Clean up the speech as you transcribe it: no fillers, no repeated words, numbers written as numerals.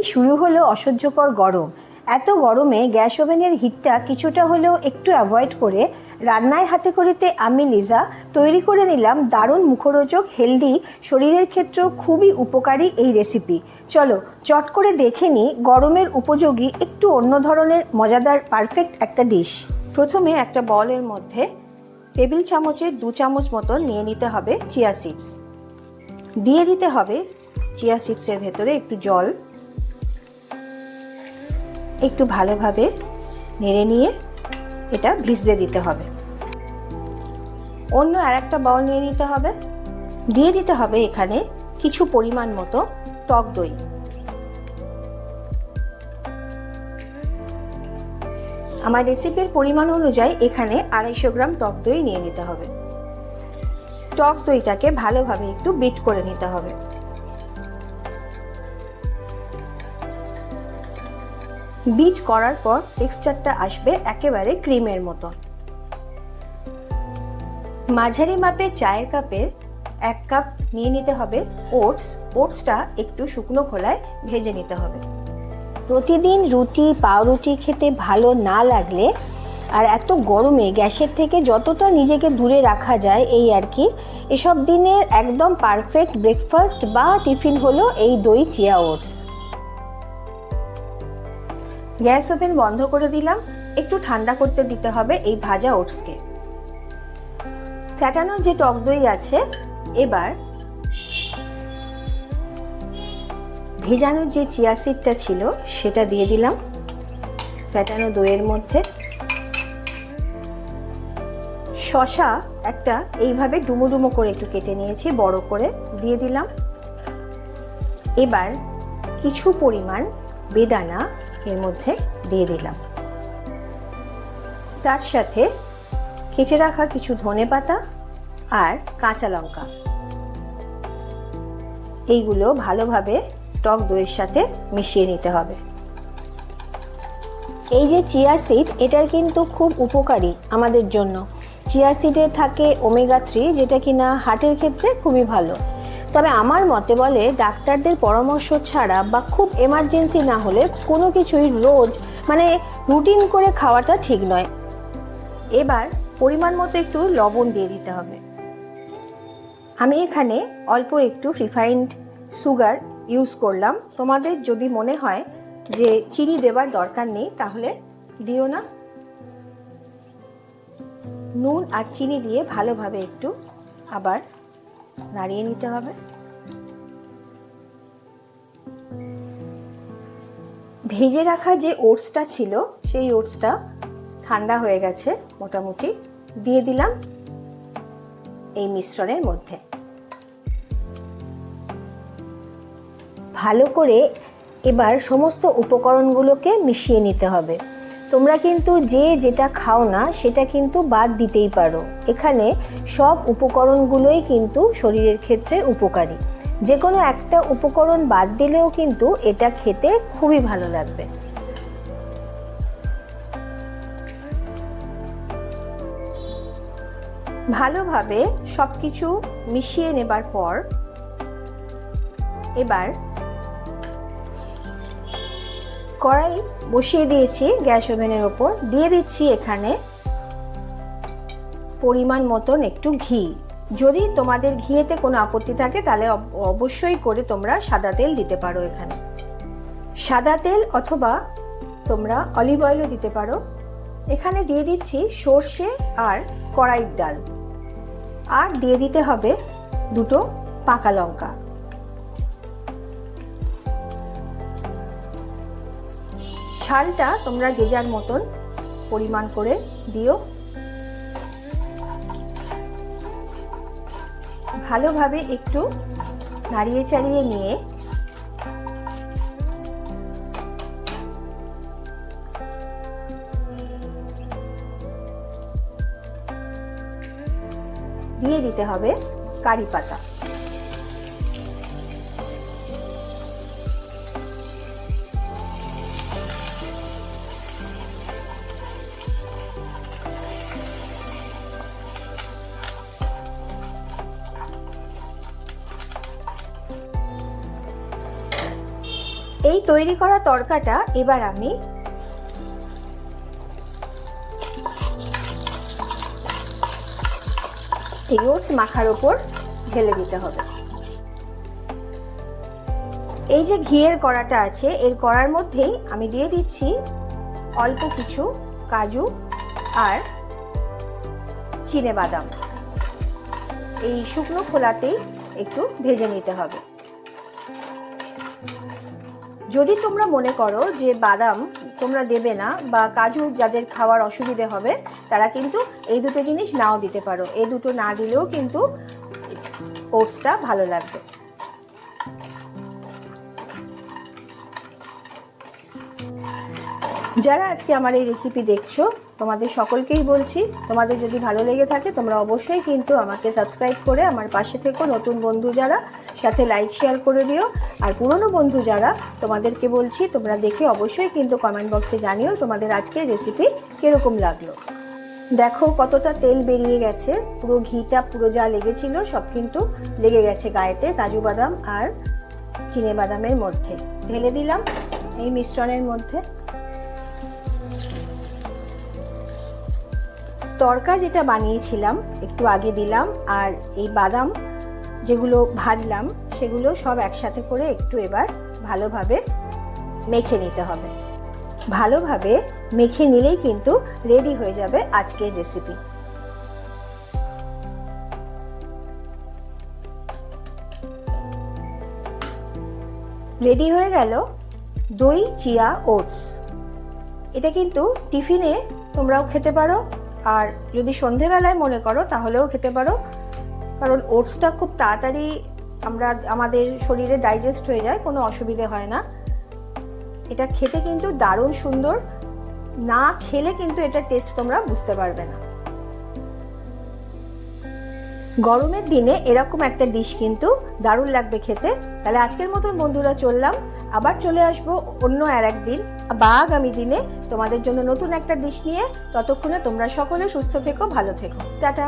শুরু হলো অসহ্যকর গরম। এত গরমে গ্যাস ওভেনের হিটটা কিছুটা হলেও একটু অ্যাভয়েড করে রান্নায় হাতে করিতে আমি লিজা তৈরি করে নিলাম দারুণ মুখরোচক, হেলদি, শরীরের ক্ষেত্রেও খুবই উপকারী এই রেসিপি। চলো চট করে দেখে নিই গরমের উপযোগী একটু অন্য ধরনের মজাদার পারফেক্ট একটা ডিশ। প্রথমে একটা বলের মধ্যে টেবিল চামচের 2 চামচ মতন নিয়ে নিতে হবে চিয়া সিডস। দিয়ে দিতে হবে চিয়া সিডসের ভেতরে একটু জল। একটু ভালোভাবে নেড়ে নিয়ে এটা ভিজতে দিতে হবে। অন্য আরেকটা বাউল নিয়ে নিতে হবে। দিয়ে দিতে হবে এখানে কিছু পরিমাণ মতো টক দই। আমার রেসিপির পরিমাণ অনুযায়ী এখানে 250 গ্রাম টক দই নিয়ে নিতে হবে। টক দইটাকে ভালোভাবে একটু বিট করে নিতে হবে। বিট করার পর টেক্সচারটা আসবে একেবারে ক্রিমের মতো। মাঝারি মাপের চায়ের কাপের 1 কাপ নিয়ে নিতে হবে ওটস। ওটসটা একটু শুকনো খোলায় ভেজে নিতে হবে। প্রতিদিন রুটি পাউরুটি খেতে ভালো না লাগলে আর এত গরমে গ্যাসের থেকে যতটা নিজেকে দূরে রাখা যায় এই আর কি, এসব দিনের একদম পারফেক্ট ব্রেকফাস্ট বা টিফিন হলো এই দই চিয়া ওটস। গ্যাস ওভেন বন্ধ করে দিলাম। একটু ঠান্ডা করতে দিতে হবে এই ভাজা ওটসকে। ফ্যাটানো যে টক দই আছে, এবার ভেজানো যে চিয়া সিডটা ছিল সেটা দিয়ে দিলাম ফ্যাটানো দইয়ের মধ্যে। শসা একটা এইভাবে ডুমো ডুমো করে একটু কেটে নিয়েছি, বড় করে দিয়ে দিলাম। এবার কিছু পরিমাণ বেদানা এর মধ্যে দিয়ে দিলাম। তার সাথে কেটে রাখা কিছু ধনেপাতা আর কাঁচা লঙ্কা, এইগুলো ভালোভাবে টক দইয়ের সাথে মিশিয়ে নিতে হবে। এই যে চিয়া সিড, এটার কিন্তু খুব উপকারী আমাদের জন্য। চিয়া সিডে থাকে ওমেগা 3, যেটা কিনা হার্টের ক্ষেত্রে খুবই ভালো। তবে আমার মতে বলে ডাক্তারদের পরামর্শ ছাড়া বা খুব এমার্জেন্সি না হলে কোনো কিছুই রোজ রুটিন করে খাওয়াটা ঠিক নয়। এবার পরিমাণ মতো একটু লবণ দিয়ে দিতে হবে। আমি এখানে অল্প একটু রিফাইন্ড সুগার ইউজ করলাম। তোমাদের যদি মনে হয় যে চিনি দেবার দরকার নেই তাহলে দিও না। নুন আর চিনি দিয়ে ভালোভাবে একটু আবার নাড়িয়ে নিতে হবে। ভেজে রাখা যে ওটসটা ছিল সেই ওটসটা ঠান্ডা হয়ে গেছে মোটামুটি, দিয়ে দিলাম এই মিশ্রণের মধ্যে। ভালো করে এবার সমস্ত উপকরণগুলোকে মিশিয়ে নিতে হবে। তোমরা কিন্তু যে যেটা খাও না সেটা কিন্তু বাদ দিতেই পারো। এখানে সব উপকরণগুলোই কিন্তু শরীরের ক্ষেত্রে উপকারী। যে কোনো একটা উপকরণ বাদ দিলেও কিন্তু এটা খেতে খুবই ভালো লাগবে। ভালোভাবে সব কিছু মিশিয়ে নেবার পর এবার কড়াই বসিয়ে দিয়েছি গ্যাস ওভেনের ওপর। দিয়ে দিচ্ছি এখানে পরিমাণ মতন একটু ঘি। যদি তোমাদের ঘিয়েতে কোনো আপত্তি থাকে তাহলে অবশ্যই করে তোমরা সাদা তেল দিতে পারো। এখানে সাদা তেল অথবা তোমরা অলিভ অয়েলও দিতে পারো। এখানে দিয়ে দিচ্ছি সর্ষে আর কড়াইয়ের ডাল, আর দিয়ে দিতে হবে 2টো পাকা লঙ্কা। ঝালটা তোমরা যে যার মতন পরিমাণ করে দিও। ভালোভাবে একটু নাড়িয়ে চাড়িয়ে নিয়ে দিয়ে দিতে হবে কারি পাতা। এই তৈরি করা তড়কাটা এবার আমি এই ওটস মাখার ওপর ঢেলে দিতে হবে। এই যে ঘিয়ের কড়াটা আছে, এর কড়ার মধ্যেই আমি দিয়ে দিচ্ছি অল্প কিছু কাজু আর চিনেবাদাম। এই শুকনো খোলাতেই একটু ভেজে নিতে হবে। যদি তোমরা মনে করো যে বাদাম তোমরা দেবে না বা কাজু যাদের খাওয়ার অসুবিধে হবে, তারা কিন্তু এই দুটো জিনিস নাও দিতে পারো। এই দুটো না দিলেও কিন্তু ওটসটা ভালো লাগবে। যারা আজকে আমার এই রেসিপি দেখছো, তোমাদের সকলকেই বলছি, তোমাদের যদি ভালো লেগে থাকে তোমরা অবশ্যই কিন্তু আমাকে সাবস্ক্রাইব করে আমার পাশে থেকো। নতুন বন্ধু যারা, সাথে লাইক শেয়ার করে দিও। আর পুরনো বন্ধু যারা, তোমাদেরকে বলছি তোমরা দেখে অবশ্যই কিন্তু কমেন্ট বক্সে জানিও তোমাদের আজকের রেসিপি কীরকম লাগলো। দেখো কতটা তেল বেরিয়ে গেছে, পুরো ঘিটা পুরো যা লেগেছিল সব কিন্তু লেগে গেছে গায়েতে কাজু বাদাম আর চিনেবাদামের মধ্যে। ঢেলে দিলাম এই মিশ্রণের মধ্যে। তড়কা যেটা বানিয়েছিলাম একটু আগে দিলাম, আর এই বাদাম যেগুলো ভাজলাম সেগুলো সব একসাথে করে একটু এবার ভালোভাবে মেখে নিতে হবে। ভালোভাবে মেখে নিলেই কিন্তু রেডি হয়ে যাবে আজকের রেসিপি। রেডি হয়ে গেল দই চিয়া ওটস। এটা কিন্তু টিফিনে তোমরাও খেতে পারো, আর যদি সন্ধেবেলায় মনে করো তাহলেও খেতে পারো, কারণ ওটসটা খুব তাড়াতাড়ি আমাদের শরীরে ডাইজেস্ট হয়ে যায়, কোনো অসুবিধে হয় না। এটা খেতে কিন্তু দারুণ সুন্দর, না খেলে কিন্তু এটার টেস্ট তোমরা বুঝতে পারবে না। গরমের দিনে এরকম একটা ডিশ কিন্তু দারুণ লাগবে খেতে। তাহলে আজকের মতন বন্ধুরা চললাম, আবার চলে আসবো অন্য আর একদিন বা আগামী দিনে তোমাদের জন্য নতুন একটা ডিশ নিয়ে। ততক্ষণে তোমরা সকলে সুস্থ থেকো, ভালো থেকো, টাটা।